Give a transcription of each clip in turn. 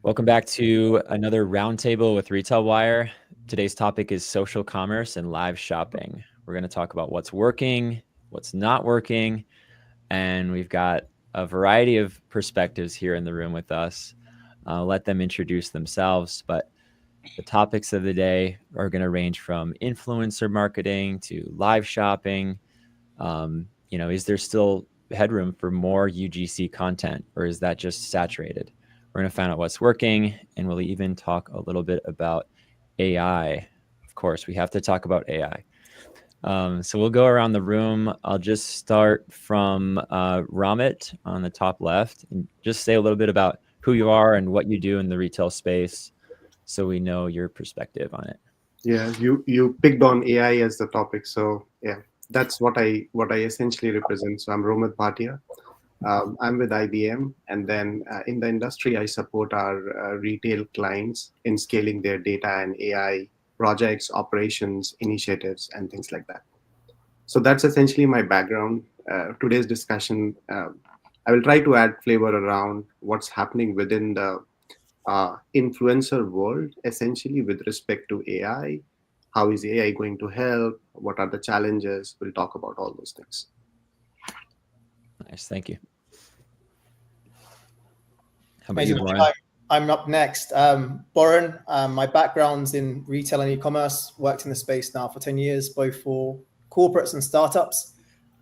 Welcome back to another roundtable with Retail Wire. Today's topic is social commerce and live shopping. We're going to talk about what's working, what's not working, and we've got a variety of perspectives here in the room with us. I'll let them introduce themselves, but the topics of the day are going to range from influencer marketing to live shopping. Is there still headroom for more UGC content, or is that just saturated? We're going to find out what's working, and we'll even talk a little bit about AI. Of course, we have to talk about AI. So we'll go around the room. I'll just start from Ramit on the top left, and just say a little bit about who you are and what you do in the retail space, so we know your perspective on it. Yeah, you picked on AI as the topic, so yeah, that's what I essentially represent. So I'm Romit Bhatia. I'm with IBM, and then in the industry, I support our retail clients in scaling their data and AI projects, operations, initiatives, and things like that. So that's essentially my background. Today's discussion, I will try to add flavor around what's happening within the influencer world, essentially with respect to AI. How is AI going to help? What are the challenges? We'll talk about all those things. Nice, thank you. How about Amazing. you, Boren? I'm up next. Boren, my background's in retail and e-commerce, worked in the space now for 10 years, both for corporates and startups.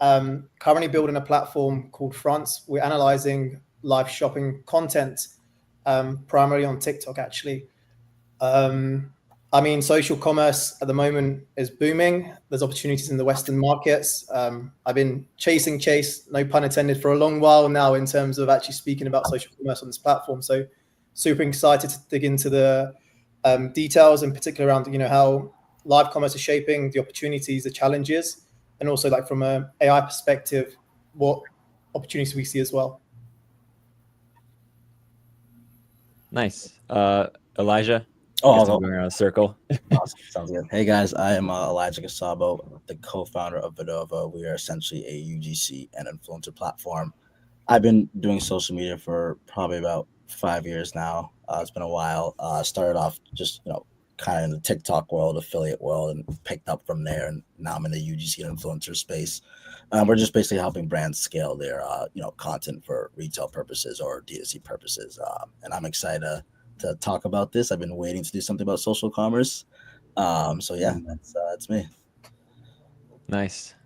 Currently building a platform called France. We're analyzing live shopping content, primarily on TikTok, actually. Social commerce at the moment is booming. There's opportunities in the Western markets. I've been chasing Chase, no pun intended, for a long while now in terms of actually speaking about social commerce on this platform. So super excited to dig into the details, in particular around how live commerce is shaping the opportunities, the challenges, and also like from an AI perspective, what opportunities we see as well. Nice. Elijah? I'll go around a circle. Awesome. Sounds good. Hey guys, I am Elijah Gasabo, the co-founder of Vidova. We are essentially a UGC and influencer platform. I've been doing social media for probably about 5 years now. It's been a while. Started off just kind of in the TikTok world, affiliate world, and picked up from there. And now I'm in the UGC and influencer space. We're just basically helping brands scale their content for retail purposes or D2C purposes. And I'm excited to talk about this. I've been waiting to do something about social commerce. So yeah, that's me. Nice.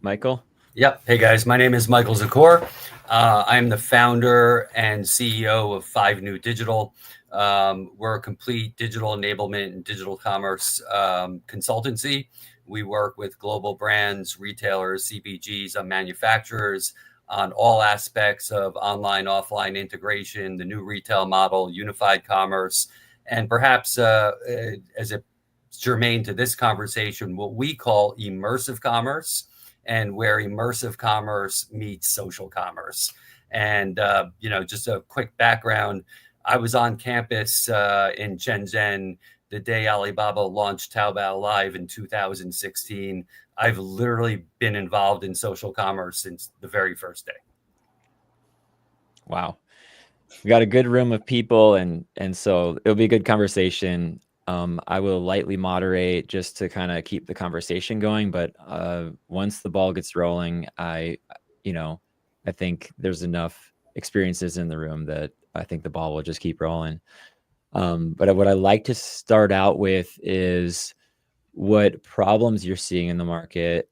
Michael? Yep. Hey guys, my name is Michael Zakor. I'm the founder and CEO of 5 New Digital. We're a complete digital enablement and digital commerce consultancy. We work with global brands, retailers, CPGs, and manufacturers on all aspects of online, offline integration, the new retail model, unified commerce, and perhaps as it germane to this conversation, what we call immersive commerce, and where immersive commerce meets social commerce. And, just a quick background, I was on campus in Shenzhen the day Alibaba launched Taobao Live in 2016. I've literally been involved in social commerce since the very first day. Wow. We got a good room of people, and so it'll be a good conversation. I will lightly moderate just to kind of keep the conversation going, but once the ball gets rolling, I think there's enough experiences in the room that I think the ball will just keep rolling. But what I like to start out with is what problems you're seeing in the market,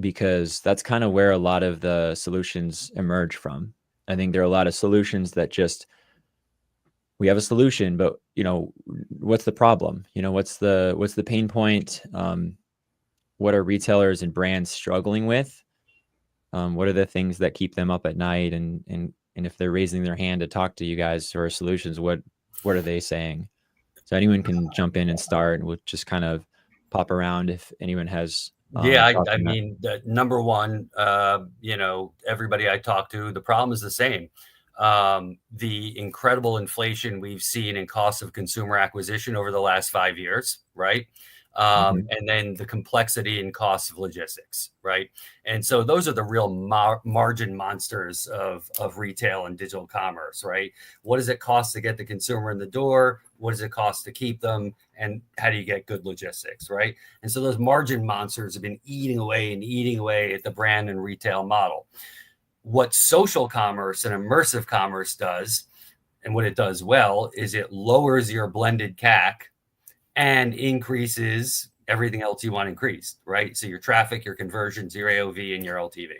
because that's kind of where a lot of the solutions emerge from. I think there are a lot of solutions that just, we have a solution, but what's the problem? What's the pain point? What are retailers and brands struggling with? What are the things that keep them up at night? And if they're raising their hand to talk to you guys for solutions, what are they saying? So anyone can jump in and start, and we'll just kind of pop around if anyone has. I mean, the number one, everybody I talk to, the problem is the same. The incredible inflation we've seen in cost of consumer acquisition over the last 5 years, right? and then the complexity and cost of logistics, right? And so those are the real margin monsters of retail and digital commerce, right? What does it cost to get the consumer in the door? What does it cost to keep them? And how do you get good logistics, right? And so those margin monsters have been eating away at the brand and retail model. What social commerce and immersive commerce does, and what it does well, is it lowers your blended CAC and increases everything else you want increased, right? So your traffic, your conversions, your AOV, and your LTV,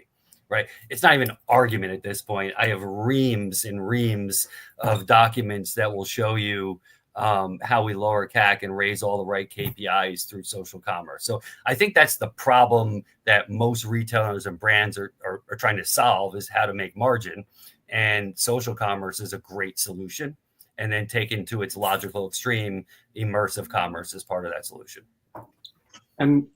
right? It's not even an argument at this point. I have reams and reams of documents that will show you how we lower CAC and raise all the right KPIs through social commerce. So I think that's the problem that most retailers and brands are trying to solve, is how to make margin. And social commerce is a great solution. And then taken to its logical extreme, immersive commerce is part of that solution. And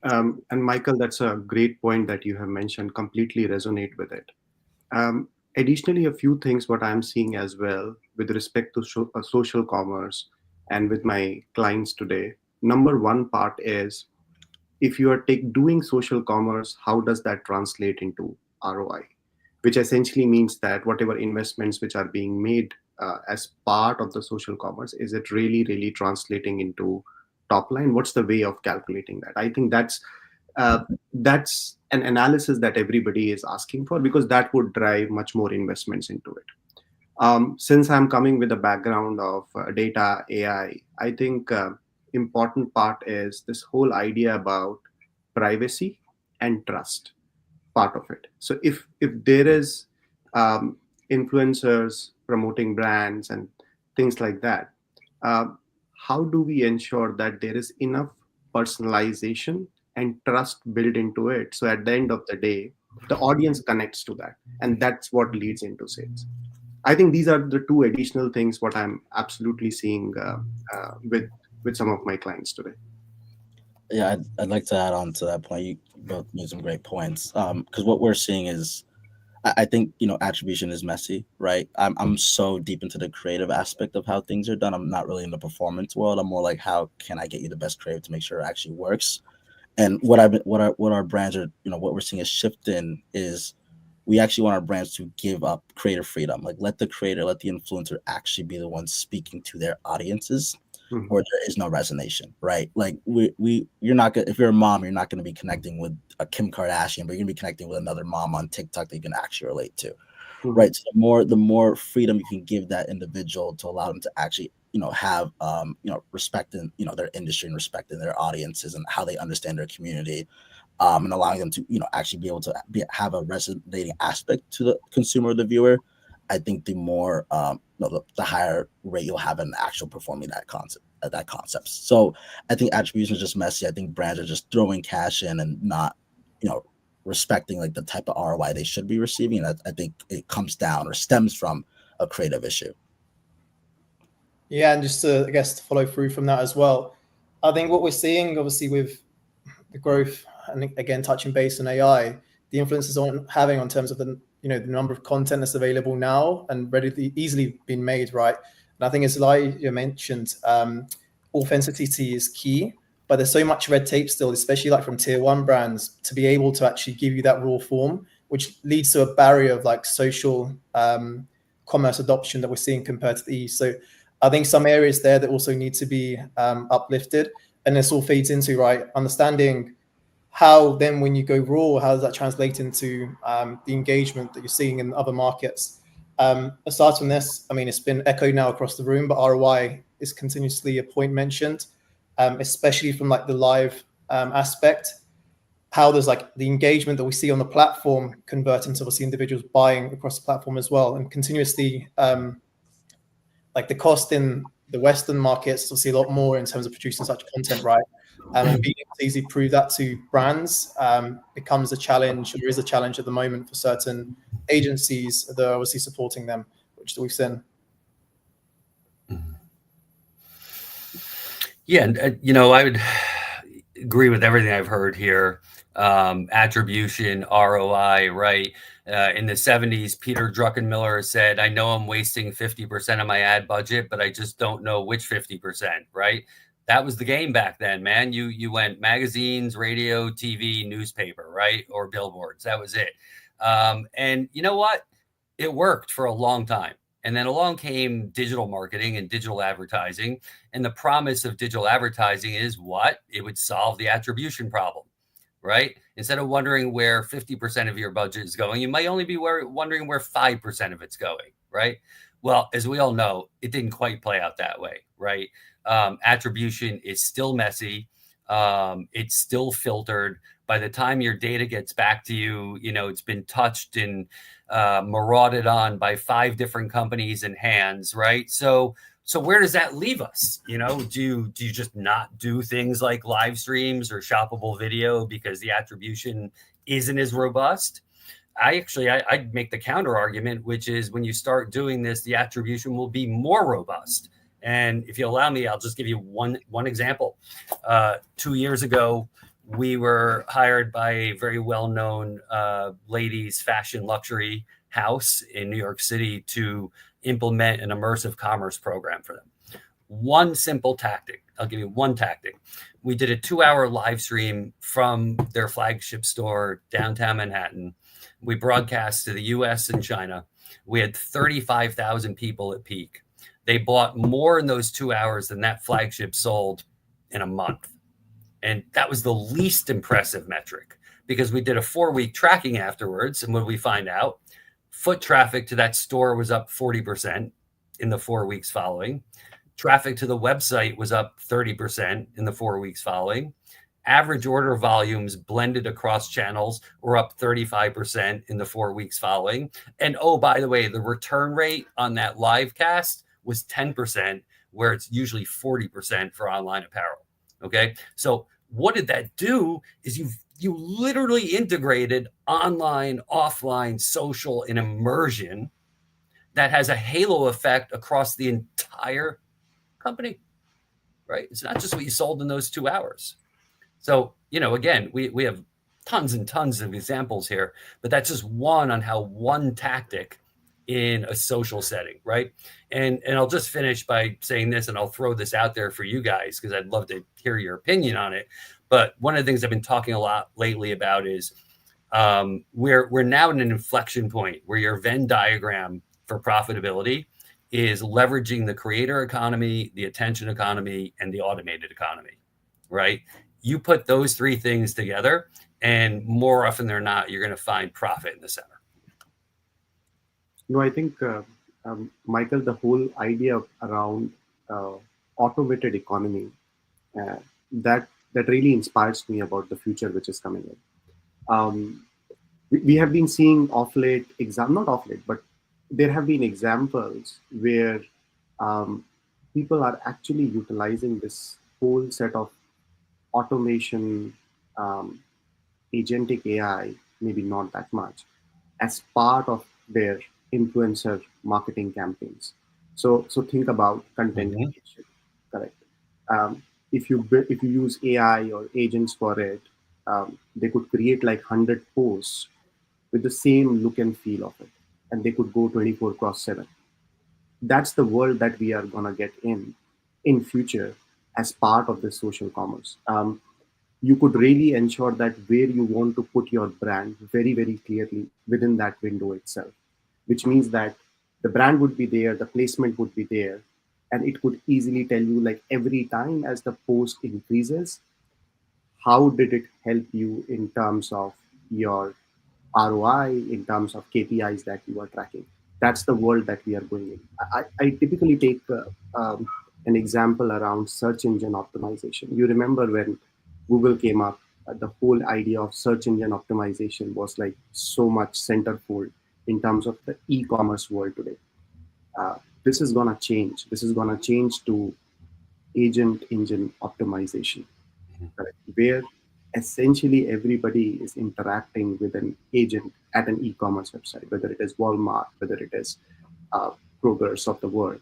Michael, that's a great point that you have mentioned. Completely resonate with it. Additionally, a few things what I'm seeing as well with respect to social commerce and with my clients today. Number one part is, if you are doing social commerce, how does that translate into ROI? Which essentially means that whatever investments which are being made as part of the social commerce, is it really translating into top line? What's the way of calculating that? I think that's an analysis that everybody is asking for, because that would drive much more investments into it. Since I'm coming with a background of data AI, I think important part is this whole idea about privacy and trust part of it. So if there is influencers promoting brands and things like that, how do we ensure that there is enough personalization and trust built into it, so at the end of the day the audience connects to that, and that's what leads into sales? I think these are the two additional things what I'm absolutely seeing with some of my clients today. Yeah, I'd like to add on to that point. You both made some great points, because what we're seeing is, I think, attribution is messy, right? I'm so deep into the creative aspect of how things are done. I'm not really in the performance world. I'm more like, how can I get you the best creative to make sure it actually works? And what our brands are, what we're seeing a shift in is, we actually want our brands to give up creative freedom. Like, let the creator, let the influencer actually be the one speaking to their audiences, or there is no resonation, right? Like, you're not gonna, if you're a mom, you're not going to be connecting with a Kim Kardashian, but you're going to be connecting with another mom on TikTok that you can actually relate to, right? So the more freedom you can give that individual to allow them to actually, have, respect in, their industry and respect in their audiences and how they understand their community, and allowing them to, actually be able to have a resonating aspect to the consumer or the viewer. I think the more, the higher rate you'll have in actual performing that concept. So I think attribution is just messy. I think brands are just throwing cash in and not, respecting like the type of ROI they should be receiving. And I think it comes down or stems from a creative issue. Yeah, and just to, I guess, to follow through from that as well, I think what we're seeing, obviously, with the growth, and again, touching base on AI, the influences on having on terms of the the number of content that's available now and easily being made, right? And I think, as Elijah mentioned, authenticity is key, but there's so much red tape still, especially like from tier one brands, to be able to actually give you that raw form, which leads to a barrier of like social commerce adoption that we're seeing compared to the East. So I think some areas there that also need to be uplifted, and this all feeds into, right, understanding how then when you go raw, how does that translate into the engagement that you're seeing in other markets? Aside from this, I mean, it's been echoed now across the room, but ROI is continuously a point mentioned, especially from like the live aspect. How there's like the engagement that we see on the platform convert into obviously individuals buying across the platform as well, and continuously like the cost in the Western markets, obviously a lot more in terms of producing such content, right? And being able to easily prove that to brands becomes a challenge, or is a challenge at the moment for certain agencies that are obviously supporting them, which we've seen. Yeah, and I would agree with everything I've heard here. Attribution, ROI, right? In the 70s, Peter Druckenmiller said, "I know I'm wasting 50% of my ad budget, but I just don't know which 50%," right? That was the game back then, man. You went magazines, radio, TV, newspaper, right? Or billboards. That was it. And you know what? It worked for a long time. And then along came digital marketing and digital advertising. And the promise of digital advertising is what? It would solve the attribution problem, right? Instead of wondering where 50% of your budget is going, you might only be wondering where 5% of it's going, right? Well, as we all know, it didn't quite play out that way, right? Attribution is still messy. It's still filtered. By the time your data gets back to you, it's been touched and marauded on by 5 different companies and hands, right? So where does that leave us? Do you just not do things like live streams or shoppable video because the attribution isn't as robust? I'd make the counter argument, which is when you start doing this, the attribution will be more robust. And if you allow me, I'll just give you one example. 2 years ago, we were hired by a very well-known ladies fashion luxury house in New York City to implement an immersive commerce program for them. One simple tactic. I'll give you one tactic. We did a 2-hour live stream from their flagship store downtown Manhattan. We broadcast to the US and China. We had 35,000 people at peak. They bought more in those 2 hours than that flagship sold in a month. And that was the least impressive metric because we did a 4-week tracking afterwards. And what did we find out? Foot traffic to that store was up 40% in the 4 weeks following. Traffic to the website was up 30% in the 4 weeks following. Average order volumes blended across channels were up 35% in the 4 weeks following. And oh, by the way, the return rate on that live cast was 10%, where it's usually 40% for online apparel. Okay. So what did that do is you literally integrated online, offline, social, and immersion that has a halo effect across the entire company, right? It's not just what you sold in those 2 hours. So, again, we have tons and tons of examples here, but that's just one on how one tactic in a social setting, right? And I'll just finish by saying this, and I'll throw this out there for you guys because I'd love to hear your opinion on it. But one of the things I've been talking a lot lately about is we're now in an inflection point where your Venn diagram for profitability is leveraging the creator economy, the attention economy, and the automated economy, right? You put those 3 things together, and more often than not, you're going to find profit in the center. I think, Michael, the whole idea around automated economy, that really inspires me about the future which is coming in. We have been seeing but there have been examples where people are actually utilizing this whole set of automation, agentic AI, maybe not that much, as part of their influencer marketing campaigns. So think about content creation, correct? If you use AI or agents for it, they could create like 100 posts with the same look and feel of it, and they could go 24/7. That's the world that we are gonna get in future as part of the social commerce. You could really ensure that where you want to put your brand very, very clearly within that window itself, which means that the brand would be there, the placement would be there, and it could easily tell you, like, every time as the post increases, how did it help you in terms of your ROI, in terms of KPIs that you are tracking. That's the world that we are going in. I typically take an example around search engine optimization. You remember when Google came up, the whole idea of search engine optimization was like so much centerfold in terms of the e-commerce world today. This is going to change. This is going to change to agent engine optimization, right? Where essentially everybody is interacting with an agent at an e-commerce website, whether it is Walmart, whether it is Kroger's of the world.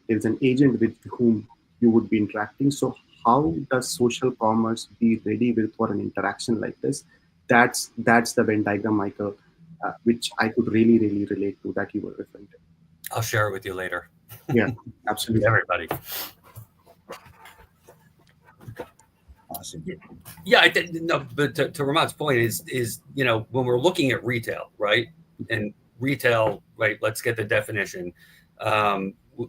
There's an agent with whom you would be interacting. So how does social commerce be ready for an interaction like this? That's the Venn diagram, Michael, which I could really, really relate to that you were referring to. I'll share it with you later. Yeah, absolutely. Everybody. Awesome. Yeah, no, but to Ramon's point is when we're looking at retail, right? And retail, right? Let's get the definition.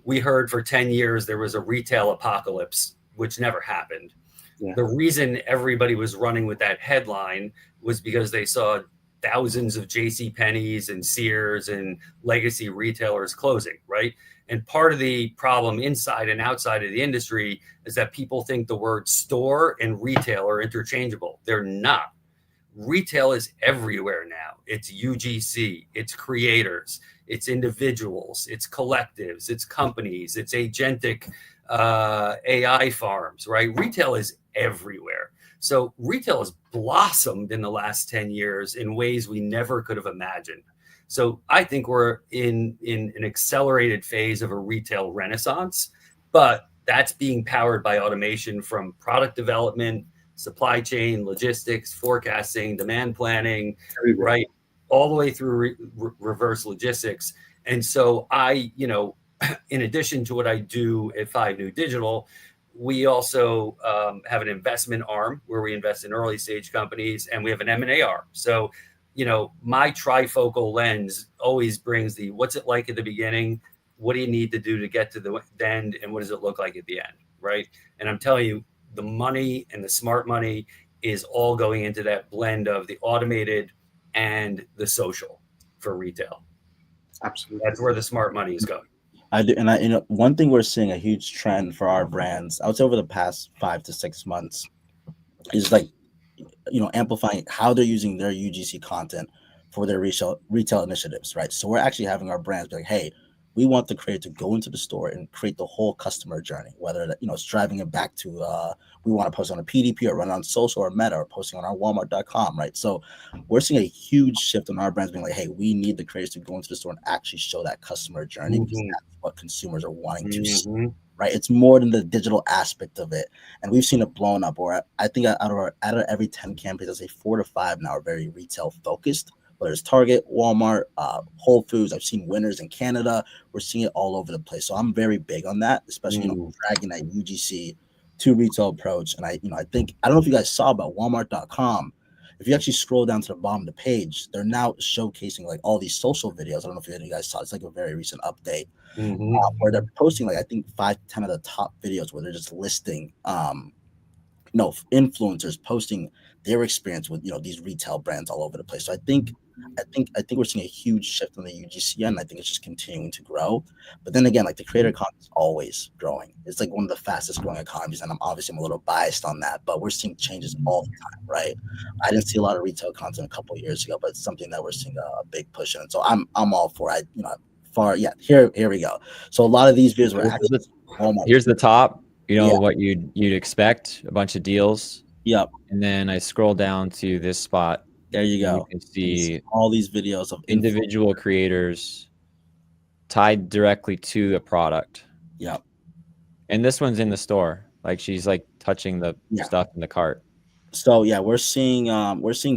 We heard for 10 years there was a retail apocalypse, which never happened. Yeah. The reason everybody was running with that headline was because they saw thousands of JCPenney's and Sears and legacy retailers closing, right? And part of the problem inside and outside of the industry is that people think the word store and retail are interchangeable. They're not. Retail is everywhere now. It's UGC, it's creators, it's individuals, it's collectives, it's companies, it's agentic AI farms, right? Retail is everywhere. So retail has blossomed in the last 10 years in ways we never could have imagined. So I think we're in an accelerated phase of a retail renaissance, but that's being powered by automation from product development, supply chain, logistics, forecasting, demand planning, right? All the way through reverse logistics. And so in addition to what I do at 5 New Digital, we also have an investment arm where we invest in early stage companies, and we have an M&A arm. So, my trifocal lens always brings the what's it like at the beginning, what do you need to do to get to the end, and what does it look like at the end, right? And I'm telling you, the money and the smart money is all going into that blend of the automated and the social for retail. Absolutely. That's where the smart money is going. I do, and one thing we're seeing a huge trend for our brands, I would say over the past 5 to 6 months, is like, amplifying how they're using their UGC content for their retail initiatives, right? So we're actually having our brands be like, hey, we want the creator to go into the store and create the whole customer journey, whether that, it's driving it back to, we want to post on a PDP or run on social or Meta or posting on our Walmart.com, right? So we're seeing a huge shift in our brands being like, hey, we need the creators to go into the store and actually show that customer journey because that's what consumers are wanting to see, right? It's more than the digital aspect of it. And we've seen it blown up, or I think out of every 10 campaigns, I'd say 4 to 5 now are very retail focused. Whether it's Target, Walmart, Whole Foods, I've seen winners in Canada. We're seeing it all over the place. So I'm very big on that, especially dragging that UGC to retail approach. And I think I don't know if you guys saw about Walmart.com. If you actually scroll down to the bottom of the page, they're now showcasing like all these social videos. I don't know if you guys saw. It's like a very recent update where they're posting like I think 5 to 10 of the top videos where they're just listing influencers posting their experience with these retail brands all over the place. So I think we're seeing a huge shift in the UGC, and I think it's just continuing to grow. But then again, like the creator economy is always growing. It's like one of the fastest growing economies, and I'm a little biased on that, but we're seeing changes all the time, right? I didn't see a lot of retail content a couple of years ago, but it's something that we're seeing a big push in. So I'm all for it. Here we go. So a lot of these videos were actually here's the top. What you'd expect, a bunch of deals. Yep. And then I scroll down to this spot. There you go. You can see all these videos of individual creators tied directly to the product. Yep. And this one's in the store. Like she's like touching the stuff in the cart. So yeah, we're seeing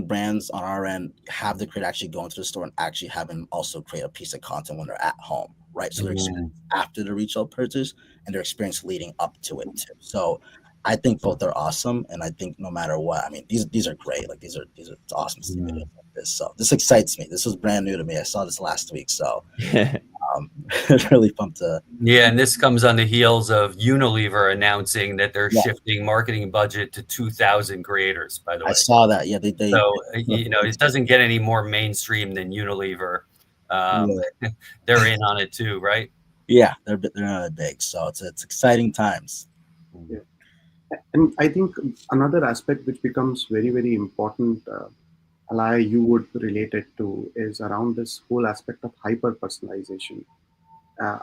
brands on our end have the creator actually go into the store and actually have them also create a piece of content when they're at home, right? So their experience after the retail purchase and their experience leading up to it too. So I think both are awesome, and I think no matter what, I mean, these are great. Like these are it's awesome to see videos like this. So this excites me. This was brand new to me. I saw this last week, so really pumped to. Yeah, and this comes on the heels of Unilever announcing that they're shifting marketing budget to 2,000 creators. By the way, I saw that. Yeah, they so it doesn't get any more mainstream than Unilever. They're in on it too, right? Yeah, they're not big, so it's exciting times. Yeah. And I think another aspect which becomes very, very important, Alaya, you would relate it to, is around this whole aspect of hyper-personalization.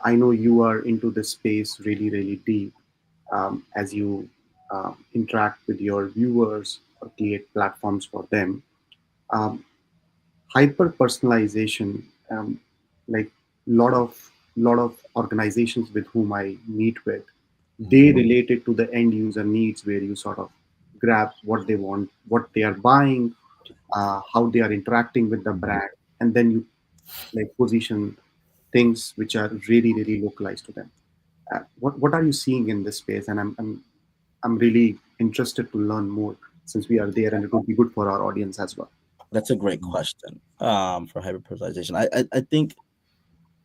I know you are into this space really, really deep as you interact with your viewers or create platforms for them. Hyper-personalization, like lot of organizations with whom I meet with, they relate it to the end user needs, where you sort of grab what they want, what they are buying, how they are interacting with the brand, and then you like position things which are really, really localized to them. What are you seeing in this space? And I'm really interested to learn more since we are there, and it would be good for our audience as well. That's a great question. For hyper personalization, I think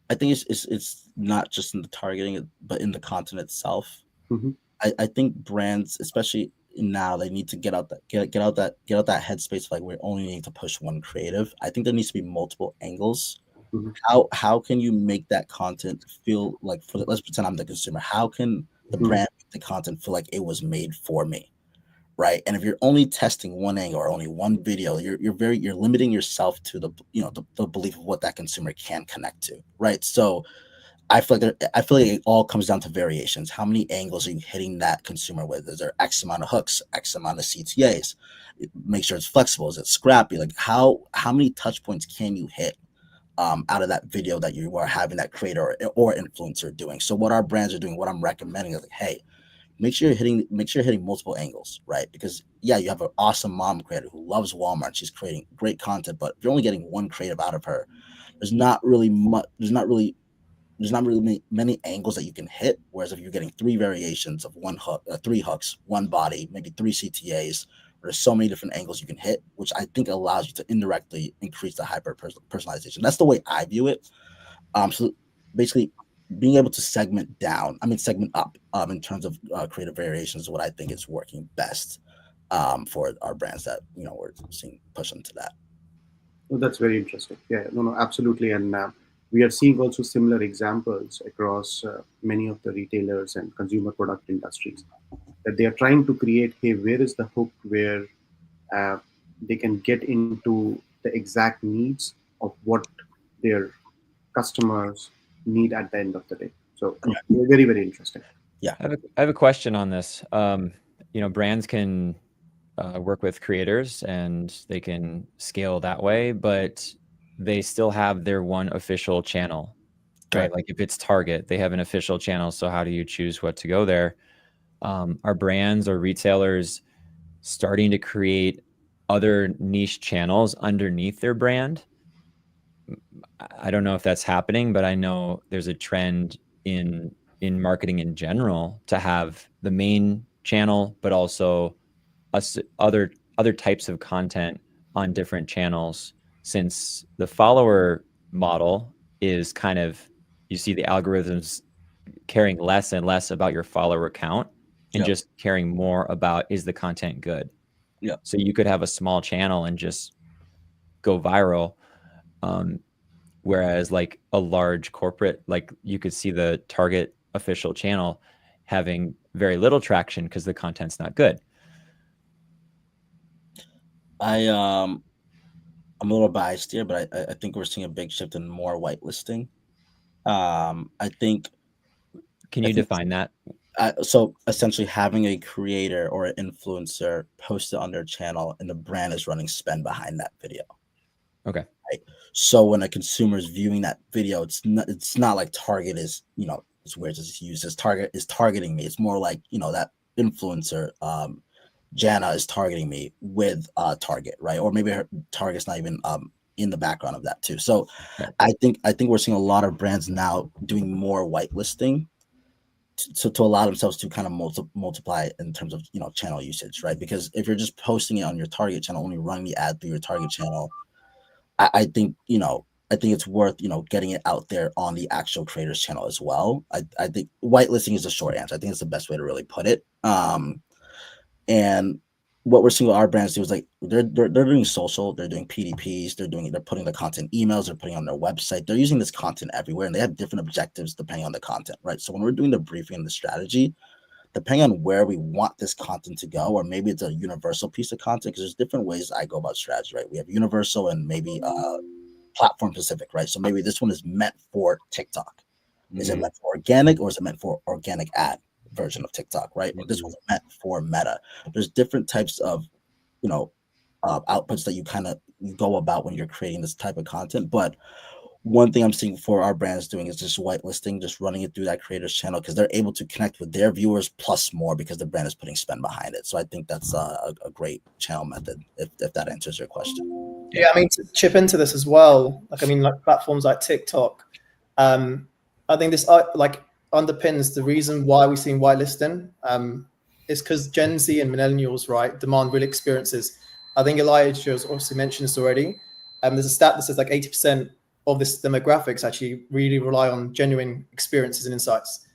it's not just in the targeting, but in the content itself. Mm-hmm. I think brands, especially now, they need to get out that headspace of like we only need to push one creative. I think there needs to be multiple angles. Mm-hmm. How can you make that content feel like, let's pretend I'm the consumer. How can the brand make the content feel like it was made for me? Right. And if you're only testing one angle or only one video, you're limiting yourself to the belief of what that consumer can connect to. Right. So I feel like it all comes down to variations. How many angles are you hitting that consumer with? Is there X amount of hooks, X amount of CTAs? Make sure it's flexible. Is it scrappy? Like how many touch points can you hit out of that video that you are having that creator or influencer doing? So what our brands are doing, what I'm recommending is like, hey, make sure you're hitting multiple angles, right? Because you have an awesome mom creator who loves Walmart. She's creating great content, but if you're only getting one creative out of her, there's not really many angles that you can hit. Whereas if you're getting three variations of one hook, three hooks, one body, maybe three CTAs, there's so many different angles you can hit, which I think allows you to indirectly increase the hyper personalization. That's the way I view it. So basically, being able to segment up in terms of creative variations is what I think is working best for our brands that we're seeing push into that. Well, that's very interesting. Yeah, no, absolutely. And we are seeing also similar examples across many of the retailers and consumer product industries, that they are trying to create, hey, where is the hook where they can get into the exact needs of what their customers need at the end of the day. So very, very interesting. Yeah. I have a question on this. Brands can work with creators and they can scale that way, but they still have their one official channel, right? Like if it's Target, they have an official channel. So how do you choose what to go there? Are brands or retailers starting to create other niche channels underneath their brand? I don't know if that's happening, but I know there's a trend in marketing in general to have the main channel, but also other types of content on different channels, since the follower model is kind of, you see the algorithms caring less and less about your follower count and just caring more about, is the content good? Yeah. So you could have a small channel and just go viral. Whereas like a large corporate, like you could see the Target official channel having very little traction because the content's not good. I'm a little biased here, but I think we're seeing a big shift in more whitelisting. I think. Can you define that? So essentially having a creator or an influencer post it on their channel and the brand is running spend behind that video. Okay. Right. So when a consumer is viewing that video, it's not like Target is, it's weird to use as Target is targeting me. It's more like, that influencer, Jana is targeting me with Target, right? Or maybe Target's not even in the background of that too. So I think we're seeing a lot of brands now doing more whitelisting to allow themselves to kind of multiply in terms of channel usage, right? Because if you're just posting it on your Target channel, only running the ad through your Target channel, I think it's worth getting it out there on the actual creator's channel as well. I think whitelisting is the short answer. I think it's the best way to really put it. And what we're seeing with our brands do is like they're doing social, they're doing PDPs, they're putting the content emails, they're putting on their website, they're using this content everywhere, and they have different objectives depending on the content, right? So when we're doing the briefing and the strategy, depending on where we want this content to go, or maybe it's a universal piece of content, because there's different ways I go about strategy, right? We have universal and maybe platform specific, right? So maybe this one is meant for TikTok. Is it meant for organic, or is it meant for organic ad version of TikTok, right? Or this was meant for Meta. There's different types of, outputs that you go about when you're creating this type of content. But one thing I'm seeing for our brands doing is just whitelisting, just running it through that creator's channel, because they're able to connect with their viewers plus more because the brand is putting spend behind it. So I think that's a great channel method, if that answers your question. Yeah, I mean, to chip into this as well, like platforms like TikTok, I think this underpins the reason why we're seeing whitelisting. it's because Gen Z and millennials, right, demand real experiences. I think Elijah has obviously mentioned this already. There's a stat that says like 80% of this demographics actually really rely on genuine experiences and insights.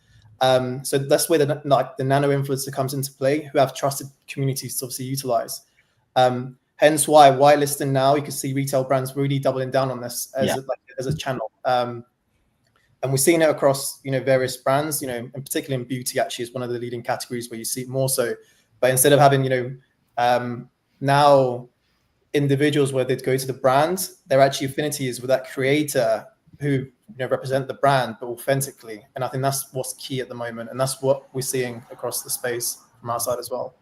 So that's where the nano influencer comes into play, who have trusted communities to obviously utilize. Hence why whitelisting now, you can see retail brands really doubling down on this as a channel. And we're seeing it across, various brands, and particularly in beauty actually is one of the leading categories where you see it more so. But instead of having, now individuals where they'd go to the brand, their actually affinity is with that creator who represent the brand, but authentically. And I think that's what's key at the moment. And that's what we're seeing across the space from our side as well.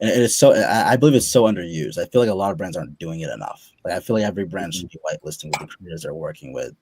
And it's so, I believe it's so underused. I feel like a lot of brands aren't doing it enough. Like I feel like every brand should be whitelisting with the creators they're working with.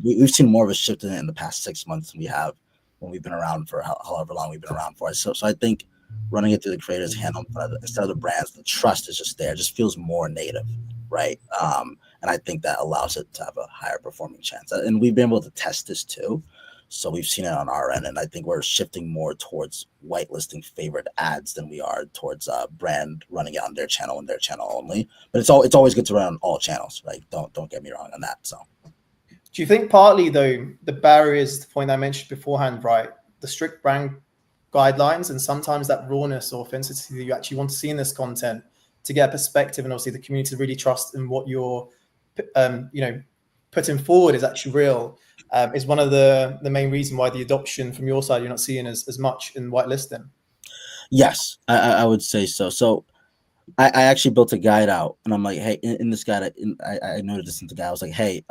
We've seen more of a shift in it in the past 6 months than we have when we've been around for however long we've been around for. So I think running it through the creators handle instead of the brands, the trust is just there. It just feels more native, right? And I think that allows it to have a higher performing chance. And we've been able to test this too. So we've seen it on our end, and I think we're shifting more towards whitelisting favorite ads than we are towards brand running it on their channel and their channel only. But it's always good to run on all channels. Like don't get me wrong on that. So, do you think partly though the barrier is the point I mentioned beforehand, right? The strict brand guidelines and sometimes that rawness or authenticity that you actually want to see in this content to get a perspective, and obviously the community to really trust in what you're, putting forward is actually real. Is one of the main reason why the adoption from your side you're not seeing as much in whitelisting? Yes, I would say so. So I actually built a guide out, and I'm like, hey, in this guide, I noted this in the guide. I was like, hey,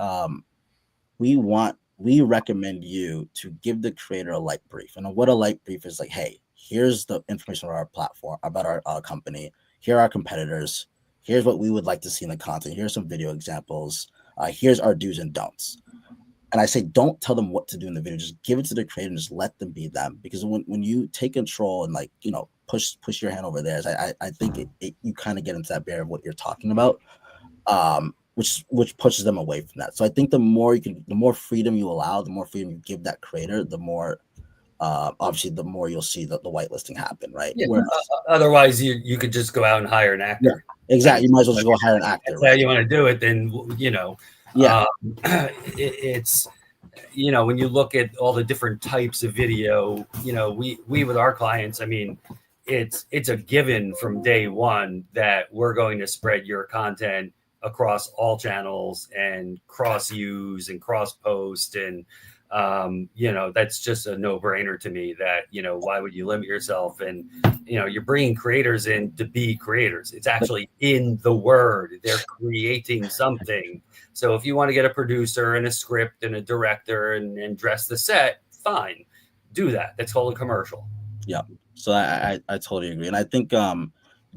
we recommend you to give the creator a light brief. And what a light brief is like, hey, here's the information about our platform, about our company. Here are our competitors. Here's what we would like to see in the content. Here's some video examples. Here's our do's and don'ts. And I say, don't tell them what to do in the video. Just give it to the creator and just let them be them. Because when you take control and push your hand over theirs, I think you kind of get into that barrier of what you're talking about, which pushes them away from that. So I think the more freedom you allow, the more freedom you give that creator, the more obviously the more you'll see the whitelisting happen, right? Yeah. Otherwise, you could just go out and hire an actor. Yeah, exactly. You might as well just go hire an actor. That's how you want to do it, then Yeah. It's when you look at all the different types of video, we with our clients, I mean, it's a given from day one that we're going to spread your content across all channels and cross use and cross post, and that's just a no-brainer to me. That why would you limit yourself? And you're bringing creators in to be creators. It's actually in the word. They're creating something. So if you want to get a producer and a script and a director and dress the set, fine, do that. That's called a commercial. Yeah. So I totally agree. And I think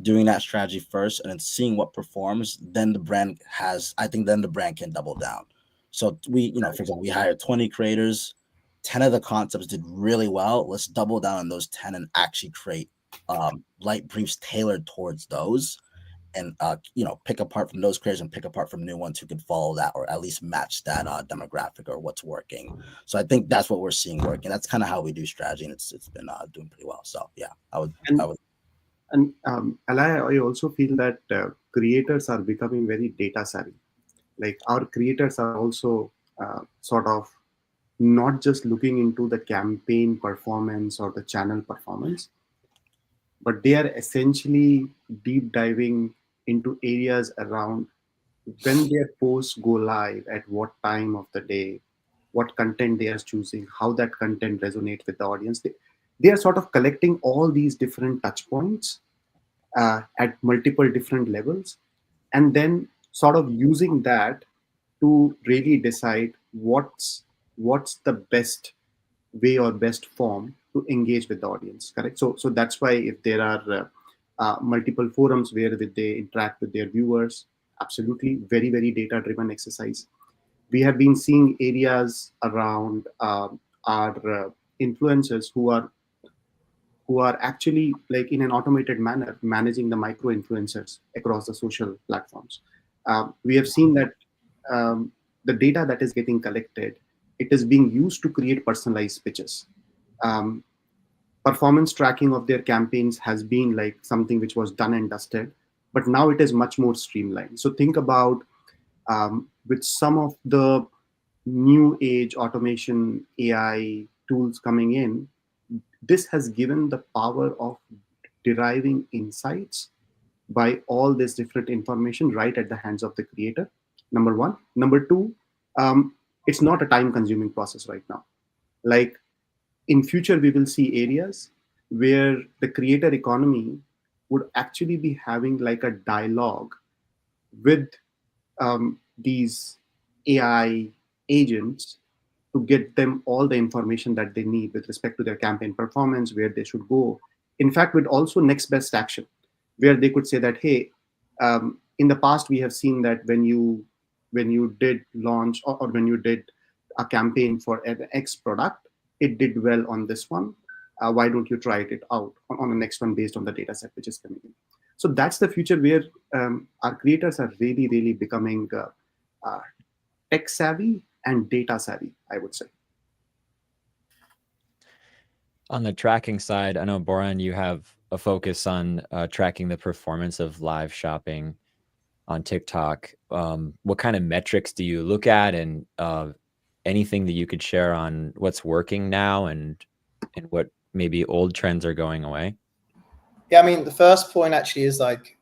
doing that strategy first and then seeing what performs, then the brand can double down. So we, for example, we hired 20 creators, 10 of the concepts did really well. Let's double down on those 10 and actually create light briefs tailored towards those. And pick apart from those creators and pick apart from new ones who can follow that or at least match that demographic or what's working. So I think that's what we're seeing work, and that's kind of how we do strategy, and it's been doing pretty well. So yeah, I would. And Alaya, I also feel that creators are becoming very data savvy. Like our creators are also sort of not just looking into the campaign performance or the channel performance, but they are essentially deep diving into areas around when their posts go live, at what time of the day, what content they are choosing, how that content resonates with the audience. They are sort of collecting all these different touch points at multiple different levels, and then sort of using that to really decide what's the best way or best form to engage with the audience. Correct. So that's why if there are multiple forums where they interact with their viewers, absolutely very, very data driven exercise. We have been seeing areas around our influencers who are actually, like, in an automated manner managing the micro influencers across the social platforms. We have seen that the data that is getting collected, it is being used to create personalized pitches. performance tracking of their campaigns has been like something which was done and dusted, but now it is much more streamlined. So think about with some of the new age automation AI tools coming in, this has given the power of deriving insights by all this different information right at the hands of the creator. Number one. Number two, it's not a time consuming process right now. Like in future, we will see areas where the creator economy would actually be having like a dialogue with these AI agents to get them all the information that they need with respect to their campaign performance, where they should go. In fact, with also next best action, where they could say that, hey, in the past we have seen that when you did launch or when you did a campaign for an X product, it did well on this one. Why don't you try it out on the next one based on the data set which is coming in? So that's the future where our creators are really, really becoming tech savvy and data savvy, I would say. On the tracking side, I know, Boran, you have a focus on tracking the performance of live shopping on TikTok. What kind of metrics do you look at, and anything that you could share on what's working now and what maybe old trends are going away? Yeah, I mean, the first point actually is like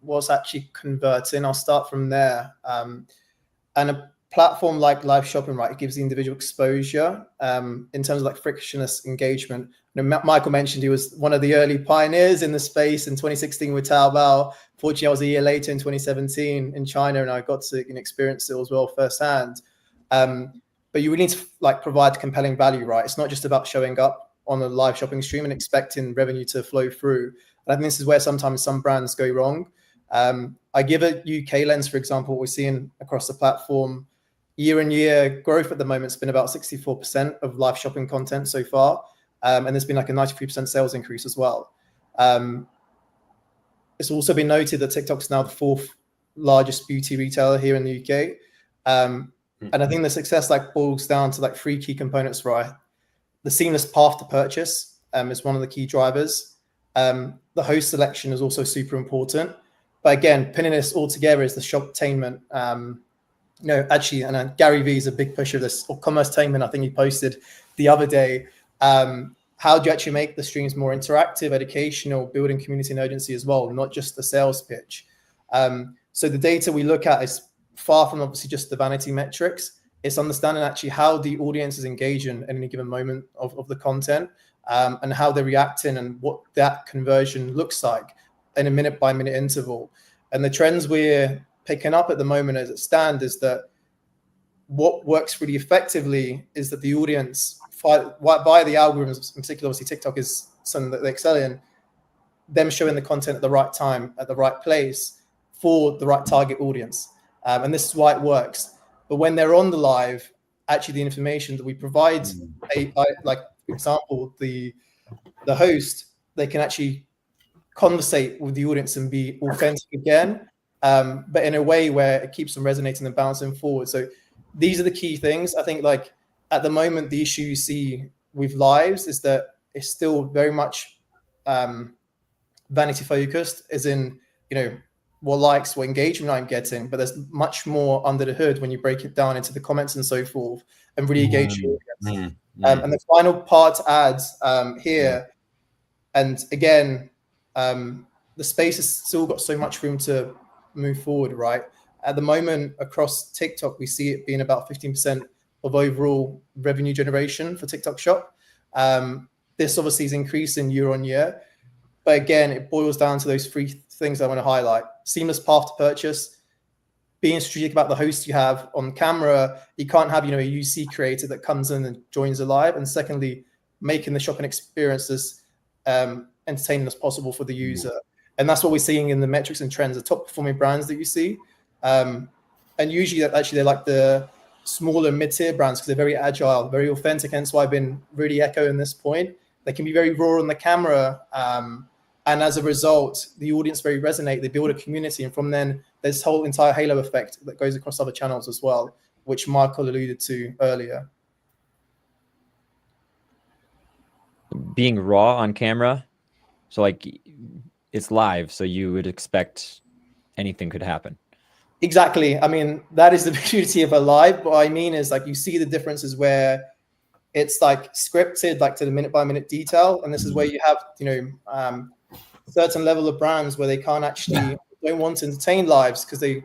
what's actually converting. I'll start from there. And a platform like live shopping, right, it gives the individual exposure in terms of like frictionless engagement. You know, Michael mentioned he was one of the early pioneers in the space in 2016 with Taobao. Fortunately, I was a year later in 2017 in China, and I got to experience it as well firsthand. But you need to like provide compelling value, right? It's not just about showing up on a live shopping stream and expecting revenue to flow through. And I think this is where sometimes some brands go wrong. I give a UK lens, for example, what we're seeing across the platform. Year-on-year growth at the moment has been about 64% of live shopping content so far. And there's been like a 93% sales increase as well. It's also been noted that TikTok's now the fourth largest beauty retailer here in the UK. And I think the success like boils down to like three key components, right? The seamless path to purchase is one of the key drivers. The host selection is also super important. But again, pinning this all together is the shoptainment. Actually, and Gary Vee is a big pusher of this, or commercetainment, I think he posted the other day. How do you actually make the streams more interactive, educational, building community and urgency as well, not just the sales pitch? So the data we look at is far from obviously just the vanity metrics. It's understanding actually how the audience is engaging at any given moment of the content, and how they're reacting and what that conversion looks like in a minute by minute interval. And the trends we're picking up at the moment as it stands is that what works really effectively is that the audience, via the algorithms, in particular, obviously TikTok is something that they excel in, them showing the content at the right time, at the right place for the right target audience. And this is why it works. But when they're on the live, actually the information that we provide, like for example, the host, they can actually conversate with the audience and be authentic again, but in a way where it keeps them resonating and bouncing forward. So these are the key things. I think like at the moment, the issue you see with lives is that it's still very much vanity focused, as in, what likes, what engagement I'm getting, but there's much more under the hood when you break it down into the comments and so forth and really engage your audience. And the final part to add here, and again, the space has still got so much room to move forward, right? At the moment, across TikTok, we see it being about 15% of overall revenue generation for TikTok Shop. This obviously is increasing year on year. But again, it boils down to those three things I want to highlight. Seamless path to purchase, being strategic about the host you have on camera. You can't have, a UC creator that comes in and joins a live. And secondly, making the shopping experience as entertaining as possible for the user. And that's what we're seeing in the metrics and trends, the top performing brands that you see. And usually they're like the smaller mid-tier brands because they're very agile, very authentic. Hence why I've been really echoing this point. They can be very raw on the camera. And as a result, the audience very resonate. They build a community. And from then, there's this whole entire halo effect that goes across other channels as well, which Michael alluded to earlier. being raw on camera. So like it's live, so you would expect anything could happen. Exactly. I mean, that is the beauty of a live. What I mean is like you see the differences where it's like scripted, like to the minute by minute detail, and this is where you have certain level of brands where they can't actually don't want to entertain lives because they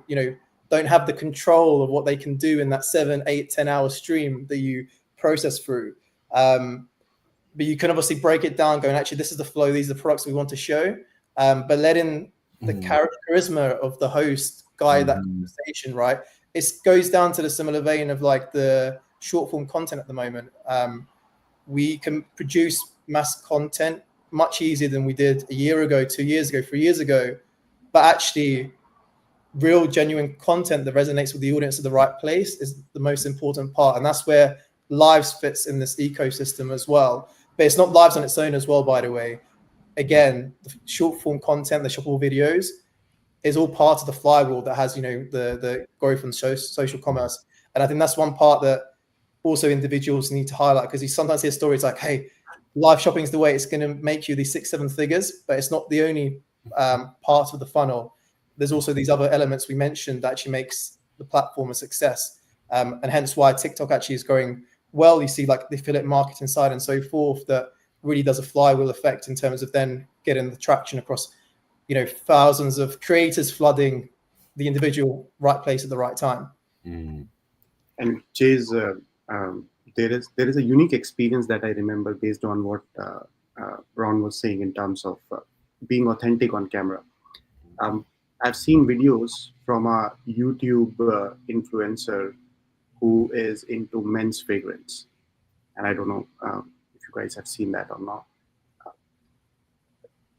don't have the control of what they can do in that 7, 8, 10 hour stream that you process through. But you can obviously break it down, going, actually, this is the flow, these are the products we want to show. But letting the charisma of the host guide that conversation, right? It goes down to the similar vein of like the short form content at the moment. We can produce mass content much easier than we did a year ago, 2 years ago, 3 years ago. But actually, real, genuine content that resonates with the audience at the right place is the most important part. And that's where lives fits in this ecosystem as well. But it's not lives on its own as well, by the way. Again, the short form content, the shoppable videos is all part of the flywheel that has, the growth and social commerce. And I think that's one part that also individuals need to highlight, because you sometimes hear stories like, hey, live shopping is the way it's going to make you these 6-7 figures, but it's not the only part of the funnel. There's also these other elements we mentioned that actually makes the platform a success. And hence why TikTok actually is growing well. You see like the affiliate marketing side and so forth that really does a flywheel effect in terms of then getting the traction across, thousands of creators flooding the individual right place at the right time. And Chase, there is a unique experience that I remember based on what Ron was saying in terms of being authentic on camera. I've seen videos from a YouTube influencer who is into men's fragrance. And I don't know if you guys have seen that or not.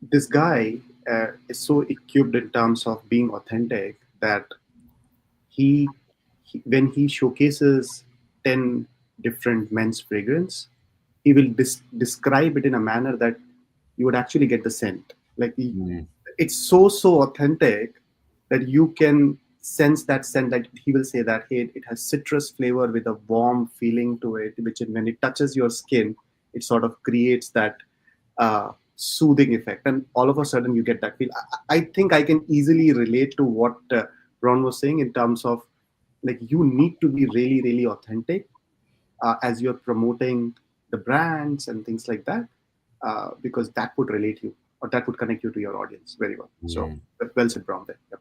This guy is so equipped in terms of being authentic that he when he showcases 10 different men's fragrance, he will describe it in a manner that you would actually get the scent. Like it's so authentic that you can sense that scent. Like he will say that, hey, it has citrus flavor with a warm feeling to it, which when it touches your skin, it sort of creates that soothing effect. And all of a sudden you get that feel. I think I can easily relate to what Ron was saying in terms of like you need to be really, really authentic as you're promoting the brands and things like that, because that would relate you or that would connect you to your audience very well. So well said, Ron there. Yep.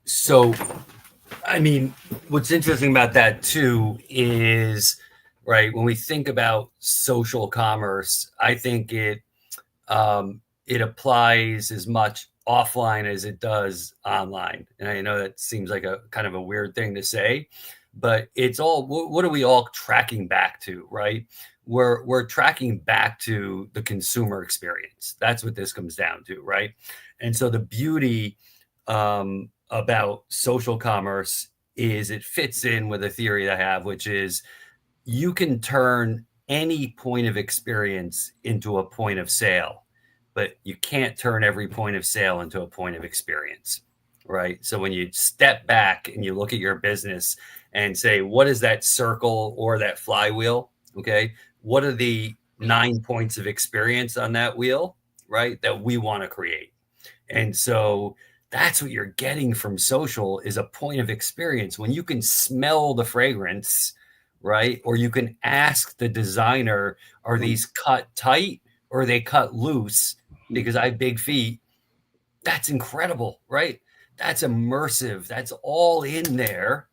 So, I mean, what's interesting about that too is, right, when we think about social commerce, I think it applies as much offline as it does online. And I know that seems like a kind of a weird thing to say, but it's all, what are we all tracking back to, right? We're tracking back to the consumer experience. That's what this comes down to, right? And so the beauty about social commerce is it fits in with a theory that I have, which is you can turn any point of experience into a point of sale, but you can't turn every point of sale into a point of experience, right? So when you step back and you look at your business and say, what is that circle or that flywheel? Okay. What are the 9 points of experience on that wheel, right, that we want to create? And so that's what you're getting from social is a point of experience. When you can smell the fragrance, right? Or you can ask the designer, are these cut tight or are they cut loose? Because I have big feet. That's incredible, right? That's immersive. That's all in there.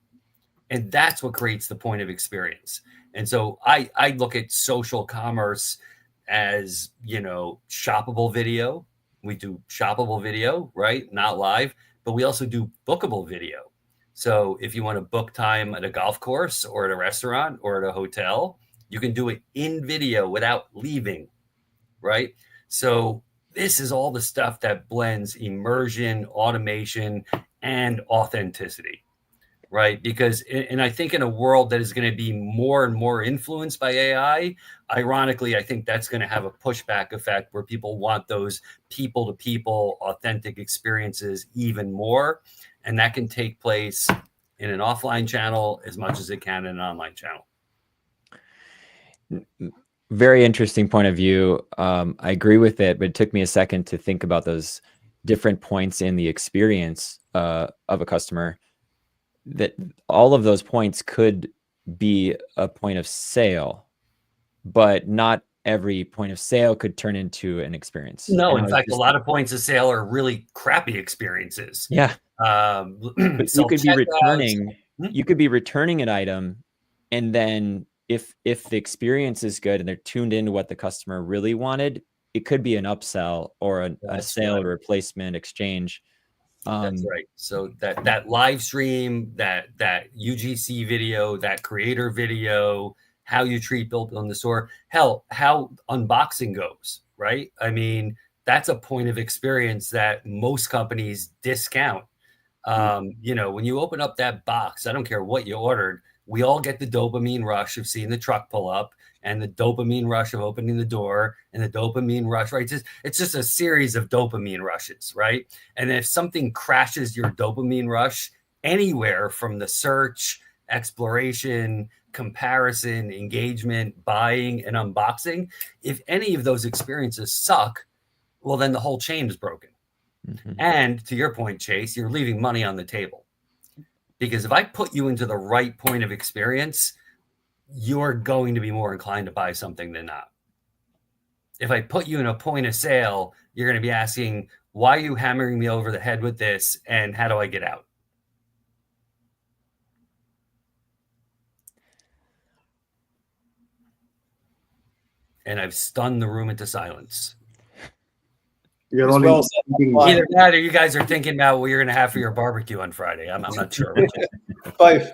And that's what creates the point of experience. And so I look at social commerce as, shoppable video. We do shoppable video, right? Not live, but we also do bookable video. So if you want to book time at a golf course or at a restaurant or at a hotel, you can do it in video without leaving, right? So this is all the stuff that blends immersion, automation, and authenticity, right? Because, and I think in a world that is going to be more and more influenced by AI, ironically, I think that's going to have a pushback effect where people want those people-to-people authentic experiences even more. And that can take place in an offline channel as much as it can in an online channel. Very interesting point of view. I agree with it, but it took me a second to think about those different points in the experience of a customer. That all of those points could be a point of sale, but not every point of sale could turn into an experience. No, And in fact, a lot of points of sale are really crappy experiences. Yeah. But you could be returning. You could be returning an item, and then if the experience is good and they're tuned into what the customer really wanted, it could be an upsell or a sale, right. replacement, exchange. That's right. So that live stream, that UGC video, that creator video, how you treat people in the store, hell, how unboxing goes, right? I mean, that's a point of experience that most companies discount. You know, when you open up that box, I don't care what you ordered, we all get the dopamine rush of seeing the truck pull up, and the dopamine rush of opening the door, and the dopamine rush, right? It's just a series of dopamine rushes, right? And if something crashes your dopamine rush anywhere from the search, exploration, comparison, engagement, buying, and unboxing, if any of those experiences suck, well, then the whole chain is broken. Mm-hmm. And to your point, Chase, you're leaving money on the table. Because if I put you into the right point of experience, you're going to be more inclined to buy something than not. If I put you in a point of sale, you're going to be asking, why are you hammering me over the head with this? And how do I get out? And I've stunned the room into silence. You're all either that or you guys are thinking about what you're going to have for your barbecue on Friday. I'm not sure. Both.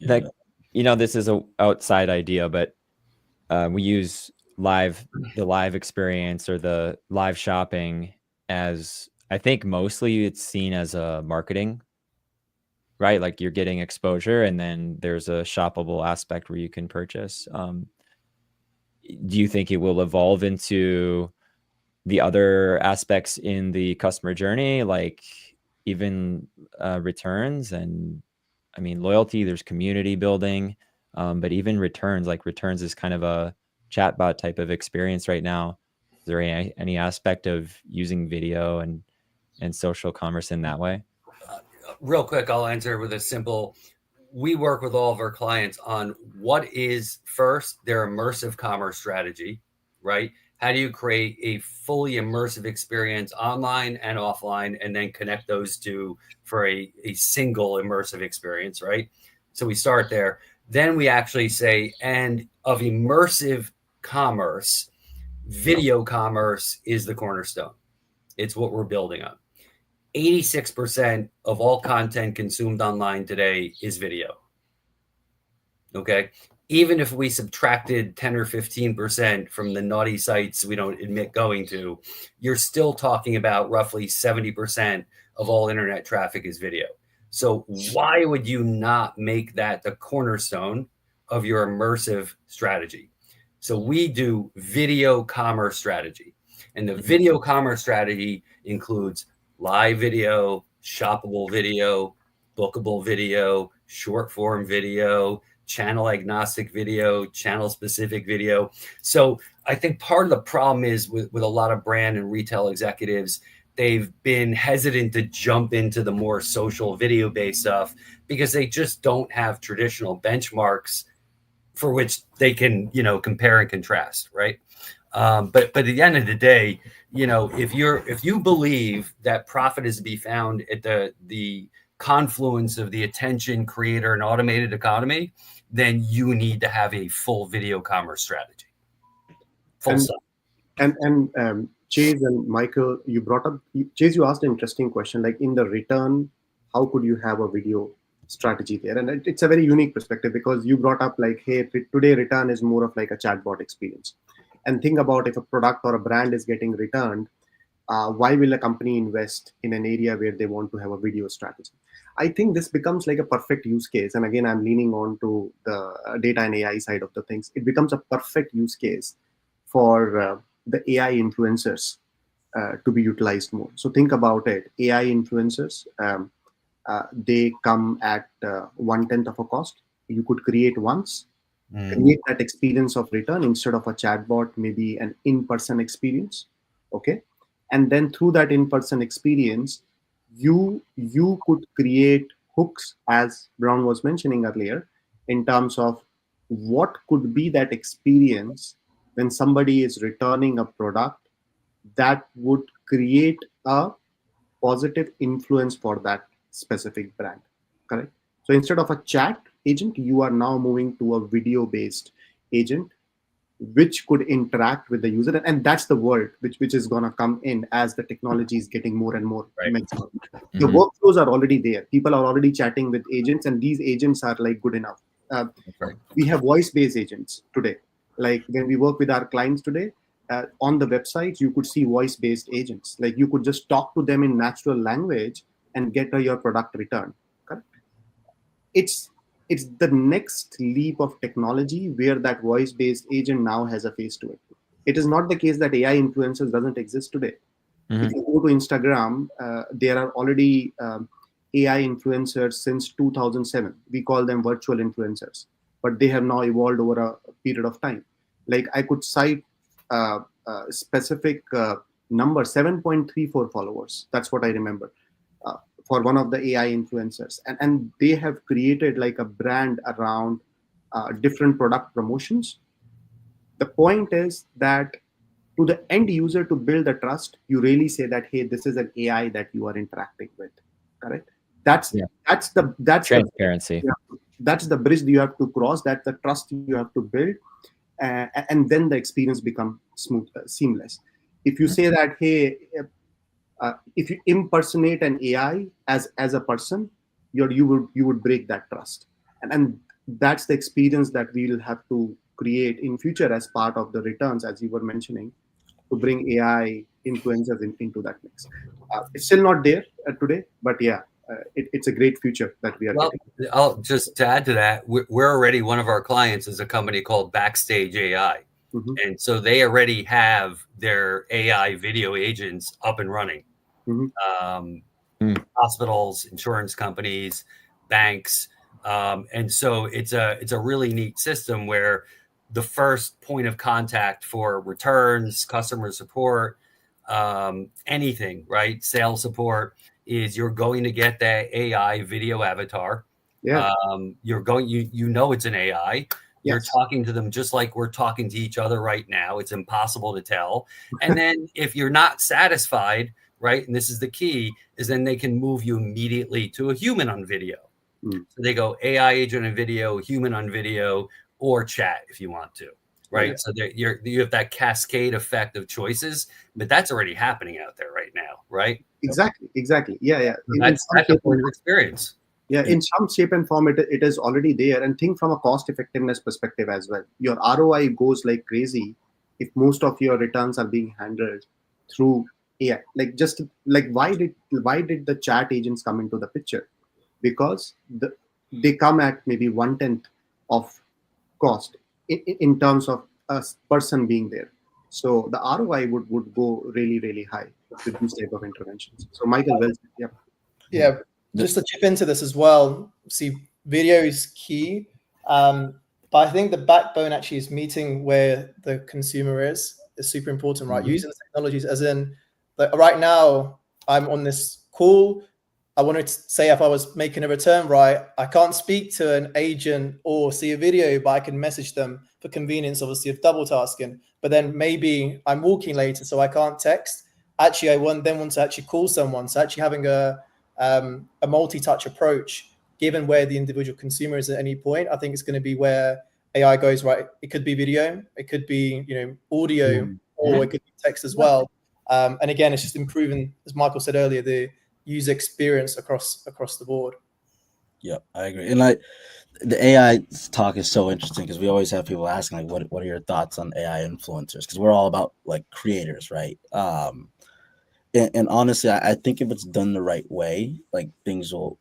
Like, you know, this is an outside idea, but we use the live experience or the live shopping as, I think mostly it's seen as a marketing, right? Like you're getting exposure and then there's a shoppable aspect where you can purchase. Do you think it will evolve into the other aspects in the customer journey, like even returns? And I mean, loyalty, there's community building, but even returns, like returns is kind of a chatbot type of experience right now. Is there any aspect of using video and social commerce in that way? Real quick, I'll answer with a simple, we work with all of our clients on what is first their immersive commerce strategy, right? How do you create a fully immersive experience online and offline, and then connect those two for a single immersive experience, right? So we start there. Then we actually say, and of immersive commerce, video commerce is the cornerstone. It's what we're building on. 86% of all content consumed online today is video. Okay. Even if we subtracted 10 or 15% from the naughty sites we don't admit going to, you're still talking about roughly 70% of all internet traffic is video. So why would you not make that the cornerstone of your immersive strategy? So we do video commerce strategy. And the video commerce strategy includes live video, shoppable video, bookable video, short form video, channel agnostic video, channel specific video. So I think part of the problem is with a lot of brand and retail executives, they've been hesitant to jump into the more social video based stuff because they just don't have traditional benchmarks for which they can, compare and contrast, right? But at the end of the day, if you believe that profit is to be found at the confluence of the attention, creator, and automated economy, then you need to have a full video commerce strategy. Full stop. And Chase and Michael, you brought up, Chase, you asked an interesting question, like in the return, how could you have a video strategy there? And it's a very unique perspective because you brought up like, hey, today return is more of like a chatbot experience. And think about if a product or a brand is getting returned, why will a company invest in an area where they want to have a video strategy? I think this becomes like a perfect use case. And again, I'm leaning on to the data and AI side of the things. It becomes a perfect use case for the AI influencers to be utilized more. So think about it. AI influencers, they come at 1/10 of a cost. You could create once, create that experience of return instead of a chatbot, maybe an in-person experience. Okay. And then through that in-person experience, you could create hooks, as Brown was mentioning earlier, in terms of what could be that experience when somebody is returning a product that would create a positive influence for that specific brand. Correct. So instead of a chat agent, you are now moving to a video based agent which could interact with the user, and that's the world which is going to come in as the technology is getting more and more mature. The workflows are already there. People are already chatting with agents, and these agents are like good enough. We have voice based agents today. Like when we work with our clients today, on the websites you could see voice based agents. Like you could just talk to them in natural language and get your product returned. Correct? It's the next leap of technology where that voice-based agent now has a face to it. It is not the case that AI influencers doesn't exist today. If you go to Instagram, there are already AI influencers since 2007. We call them virtual influencers, but they have now evolved over a period of time. Like I could cite specific number, 7.34 followers. That's what I remember. For one of the AI influencers, and they have created like a brand around different product promotions. The point is that to the end user, to build the trust, you really say that, hey, this is an AI that you are interacting with. Correct? That's transparency. That's the bridge you have to cross. That's the trust you have to build, and then the experience becomes smooth, seamless. If you say that, hey, if you impersonate an AI as a person, you would break that trust, and that's the experience that we will have to create in future as part of the returns, as you were mentioning, to bring AI influencers into that mix. It's still not there today, but it's a great future that we are getting. I'll just to add to that, we're already, one of our clients is a company called Backstage AI. And so they already have their AI video agents up and running. Hospitals, insurance companies, banks. And so it's a really neat system where the first point of contact for returns, customer support, anything, right? Sales support is you're going to get that AI video avatar. You're going, you know, it's an AI. You're talking to them just like we're talking to each other right now. It's impossible to tell. And then if you're not satisfied, right, and this is the key, is then they can move you immediately to a human on video. So they go AI agent on video, human on video, or chat if you want to, right? So you have that cascade effect of choices, but that's already happening out there right now, right? Exactly. Yeah. That's a point of experience. Yeah, in some shape and form, it is already there. And think from a cost effectiveness perspective as well. Your ROI goes like crazy if most of your returns are being handled through AI. Like just like why did the chat agents come into the picture? Because they come at maybe 1/10 of cost in terms of a person being there. So the ROI would go really, really high with these type of interventions. So Michael, yeah. Just to chip into this as well, see, video is key, but I think the backbone actually is meeting where the consumer is super important, right? Using the technologies, as in, like, right now, I'm on this call. I wanted to say if I was making a return, right, I can't speak to an agent or see a video, but I can message them for convenience, obviously, of double tasking. But then maybe I'm walking later, so I can't text. Actually, I want to actually call someone. So actually having a multi-touch approach, given where the individual consumer is at any point, I think it's going to be where AI goes, right? It could be video, it could be, audio, or it could be text as well. And again, it's just improving, as Michael said earlier, the user experience across the board. Yeah, I agree. And like the AI talk is so interesting because we always have people asking like, what are your thoughts on AI influencers? Because we're all about like creators, right? And honestly, I think if it's done the right way, like things will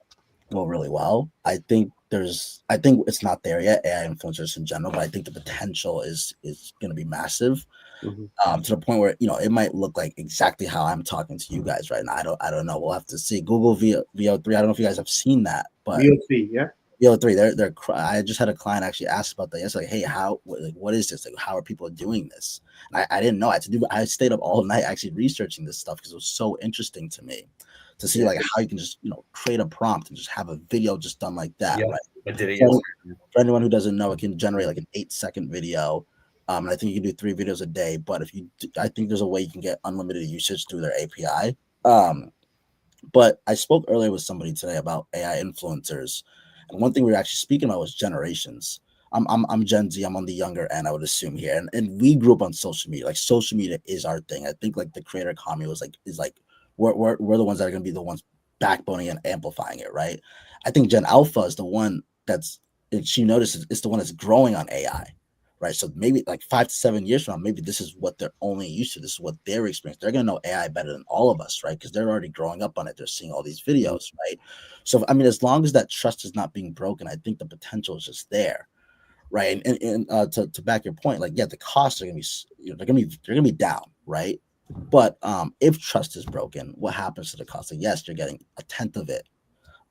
go really well. I think I think it's not there yet, AI influencers in general, but I think the potential is going to be massive. Mhm. To the point where it might look like exactly how I'm talking to you guys right now. I don't know. We'll have to see. Google VO3. I don't know if you guys have seen that, but VO3, yeah. VO3. I just had a client actually ask about that. It's like, hey, what is this? Like, how are people doing this? And I didn't know. I stayed up all night actually researching this stuff because it was so interesting to me to see like how you can just create a prompt and just have a video just done like that. Yeah, Right. I did it So, yesterday. for anyone who doesn't know, it can generate like an 8-second video. And I think you can do 3 videos a day. But I think there's a way you can get unlimited usage through their API. But I spoke earlier with somebody today about AI influencers, and one thing we were actually speaking about was generations. I'm Gen Z. I'm on the younger end, I would assume here, and we grew up on social media. Like social media is our thing. I think like the creator economy is like we're the ones that are going to be the ones backboning and amplifying it, right? I think Gen Alpha is the one she notices it's the one that's growing on AI, right? So maybe like 5 to 7 years from now, maybe this is what they're only used to. This is what they're experiencing. They're going to know AI better than all of us, right? Because they're already growing up on it. They're seeing all these videos, right? So, I mean, as long as that trust is not being broken, I think the potential is just there, right? And to back your point, like, yeah, the costs are going to be, they're going to be down, right? But if trust is broken, what happens to the cost? Like, yes, you're getting a tenth of it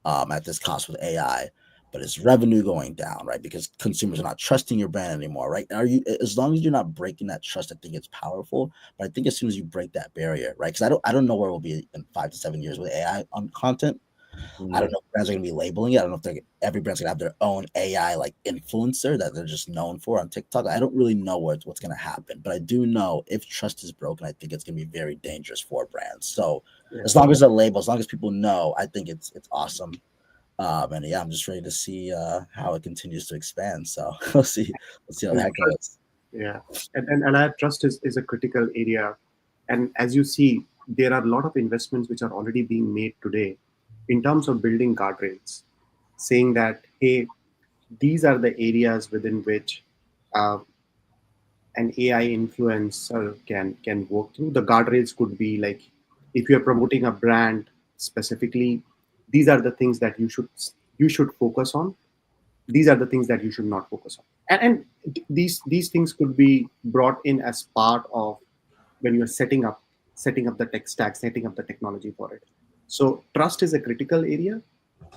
at this cost with AI, but it's revenue going down, right? Because consumers are not trusting your brand anymore, right? As long as you're not breaking that trust, I think it's powerful. But I think as soon as you break that barrier, right? Because I don't know where we'll be in 5 to 7 years with AI on content. I don't know if brands are going to be labeling it. I don't know if every brand's going to have their own AI like influencer that they're just known for on TikTok. I don't really know what's going to happen, but I do know if trust is broken, I think it's going to be very dangerous for brands. So as long as the label, as long as people know, I think it's awesome. And yeah, I'm just ready to see how it continues to expand. So we'll see how that goes. Yeah, and allied trust is a critical area, and as you see, there are a lot of investments which are already being made today in terms of building guardrails, saying that hey, these are the areas within which uh, an AI influencer can work through. The guardrails could be like if you're promoting a brand specifically, these are the things that you should focus on. These are the things that you should not focus on. And these things could be brought in as part of when you're setting up the tech stack, setting up the technology for it. So trust is a critical area.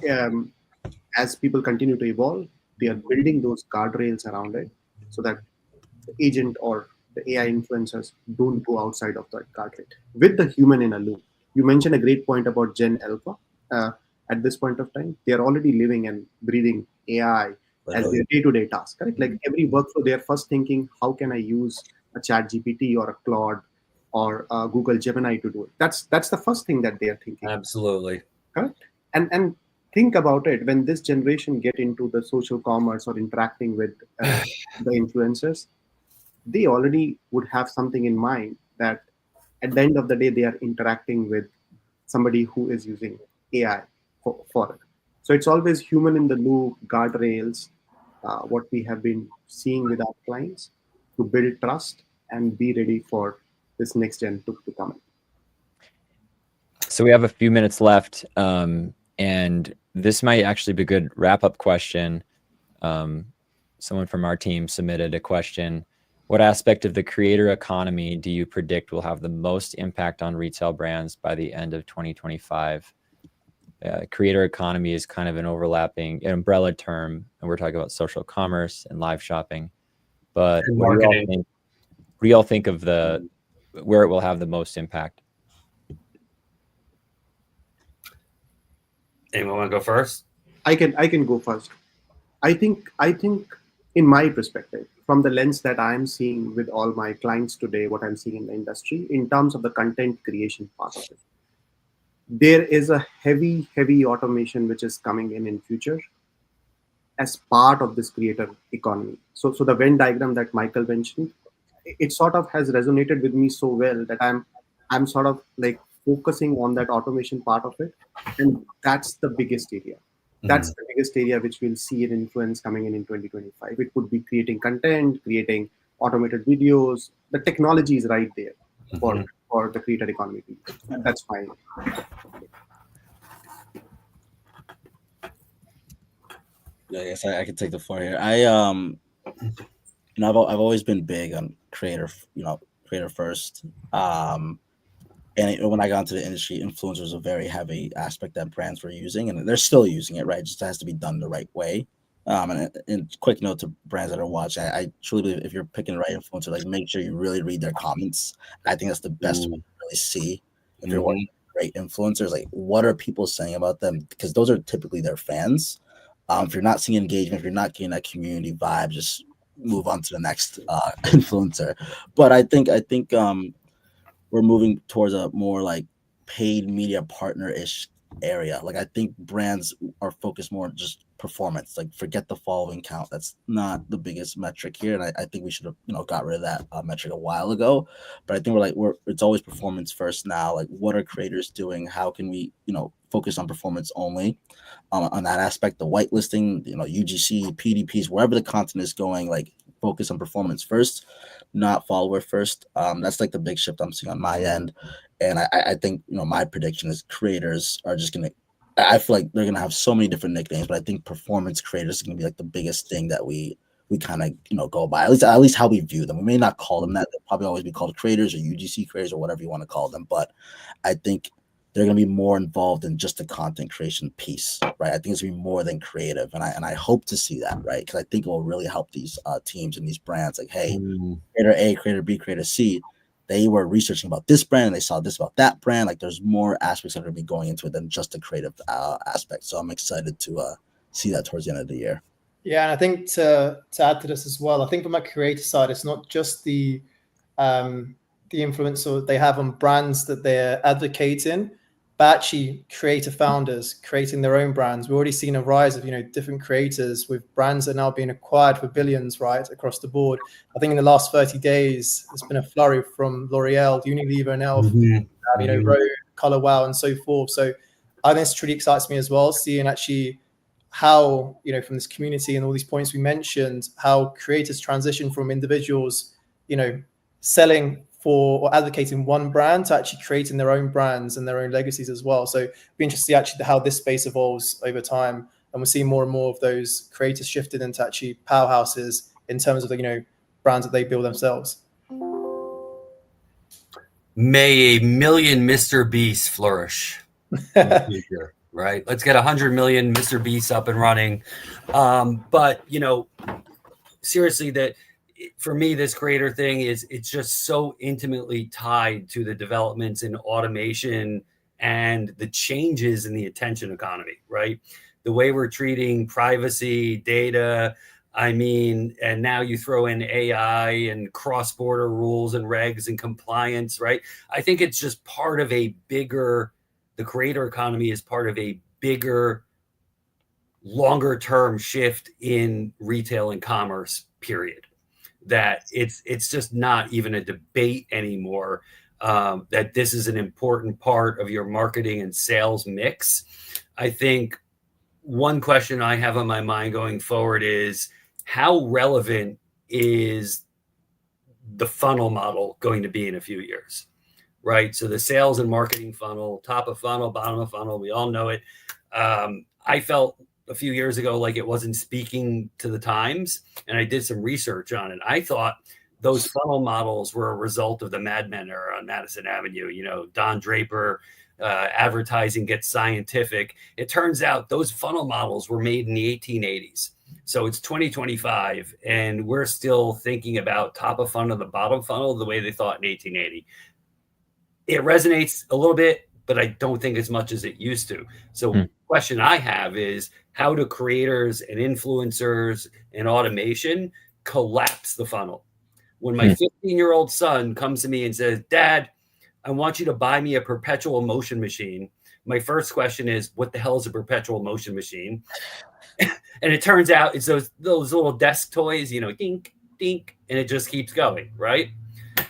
Um, as people continue to evolve, they are building those guardrails around it so that the agent or the AI influencers don't go outside of that guardrail with the human in a loop. You mentioned a great point about Gen Alpha. Uh, at this point of time, they are already living and breathing AI as their day-to-day task. Correct? Like every workflow, they are first thinking, how can I use a Chat GPT or a Claude or a Google Gemini to do it? That's the first thing that they are thinking. Absolutely. Correct? And think about it, when this generation get into the social commerce or interacting with the influencers, they already would have something in mind that at the end of the day they are interacting with somebody who is using AI for it. So it's always human in the loop guardrails, what we have been seeing with our clients to build trust and be ready for this next gen to come in. So we have a few minutes left, and this might actually be a good wrap-up question. Someone from our team submitted a question. What aspect of the creator economy do you predict will have the most impact on retail brands by the end of 2025? Creator economy is kind of an overlapping umbrella term, and we're talking about social commerce and live shopping. But And what do marketing. you all think of where it will have the most impact? Anyone want to go first? I can go first. I think in my perspective, from the lens that I'm seeing with all my clients today, what I'm seeing in the industry in terms of the content creation part of it, there is a heavy automation which is coming in future as part of this creator economy. So the Venn diagram that Michael mentioned, it sort of has resonated with me so well that I'm sort of like focusing on that automation part of it, and that's the biggest area. That's the biggest area which we'll see an influence coming in 2025. It could be creating content, creating automated videos. The technology is right there for the creator economy. That's fine. I guess I can take the floor here. I've always been big on creator first. And when I got into the industry, influencers was a very heavy aspect that brands were using, and they're still using it, right? It just has to be done the right way. And quick note to brands that are watching, I truly believe if you're picking the right influencer, like make sure you really read their comments. I think that's the best way to really see if you're working with great influencers, like what are people saying about them? Because those are typically their fans. If you're not seeing engagement, if you're not getting that community vibe, just move on to the next influencer. But I think we're moving towards a more like paid media partner-ish area. Like I think brands are focused more on just performance. Like forget the following count. That's not the biggest metric here. And I think we should have, got rid of that metric a while ago. But I think it's always performance first now. Like what are creators doing? How can we, focus on performance only on that aspect, the whitelisting, UGC, PDPs, wherever the content is going, like focus on performance first, not follower first. That's like the big shift I'm seeing on my end. And I think, my prediction is creators are just going to, I feel like they're going to have so many different nicknames, but I think performance creators is going to be like the biggest thing that we kind of, go by, at least how we view them. We may not call them that. They'll probably always be called creators or UGC creators or whatever you want to call them. But I think they're going to be more involved in just the content creation piece, right? I think it's going to be more than creative. And I hope to see that, right? Because I think it will really help these teams and these brands. Like, hey, creator A, creator B, creator C, they were researching about this brand and they saw this about that brand. Like there's more aspects that are going to be going into it than just the creative aspect. So I'm excited to see that towards the end of the year. Yeah, and I think to add to this as well, I think from a creator side, it's not just the influence they have on brands that they're advocating, but actually creator founders creating their own brands. We've already seen a rise of different creators with brands that are now being acquired for billions, right, across the board. I think in the last 30 days, there's been a flurry from L'Oreal, Unilever, and Elf, Rode, Color Wow, and so forth. So I think this truly excites me as well, seeing actually how, from this community and all these points we mentioned, how creators transition from individuals, selling for or advocating one brand to actually creating their own brands and their own legacies as well. So it'd be interesting to see actually how this space evolves over time. And we're seeing more and more of those creators shifted into actually powerhouses in terms of the, brands that they build themselves. May 1 million Mr. Beasts flourish in the future, right? Let's get 100 million Mr. Beasts up and running. But, seriously, for me, this creator thing it's just so intimately tied to the developments in automation and the changes in the attention economy, right? The way we're treating privacy, data, and now you throw in AI and cross-border rules and regs and compliance, right? I think it's just part of the creator economy is part of a bigger, longer term shift in retail and commerce, period. That it's just not even a debate anymore, that this is an important part of your marketing and sales mix. I think one question I have on my mind going forward is how relevant is the funnel model going to be in a few years, right? So the sales and marketing funnel, top of funnel, bottom of funnel, we all know it. I felt a few years ago like it wasn't speaking to the times, and I did some research on it. I thought those funnel models were a result of the Mad Men era on Madison Avenue. Don Draper, advertising gets scientific. It turns out those funnel models were made in the 1880s. So it's 2025, and we're still thinking about top of funnel, the bottom funnel, the way they thought in 1880. It resonates a little bit, but I don't think as much as it used to. So the question I have is, how do creators and influencers and automation collapse the funnel? When my 15-year-old son comes to me and says, Dad, I want you to buy me a perpetual motion machine, my first question is, what the hell is a perpetual motion machine? And it turns out it's those little desk toys, dink, dink, and it just keeps going, right?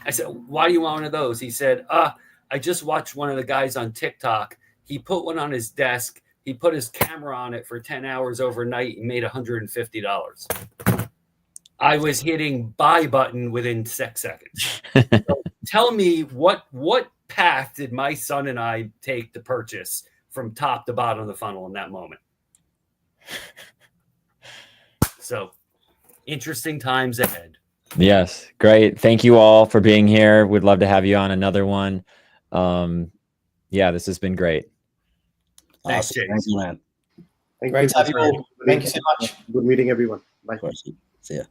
I said, why do you want one of those? He said, I just watched one of the guys on TikTok. He put one on his desk. He put his camera on it for 10 hours overnight and made $150. I was hitting buy button within 6 seconds. So tell me what path did my son and I take to purchase from top to bottom of the funnel in that moment? So interesting times ahead. Yes, great. Thank you all for being here. We'd love to have you on another one. Yeah, this has been great. Thanks, Awesome. Chase. Thank you, man. Thank Great to have you all. Everybody. Thank you so much. Good meeting everyone. Bye. Of course. See ya.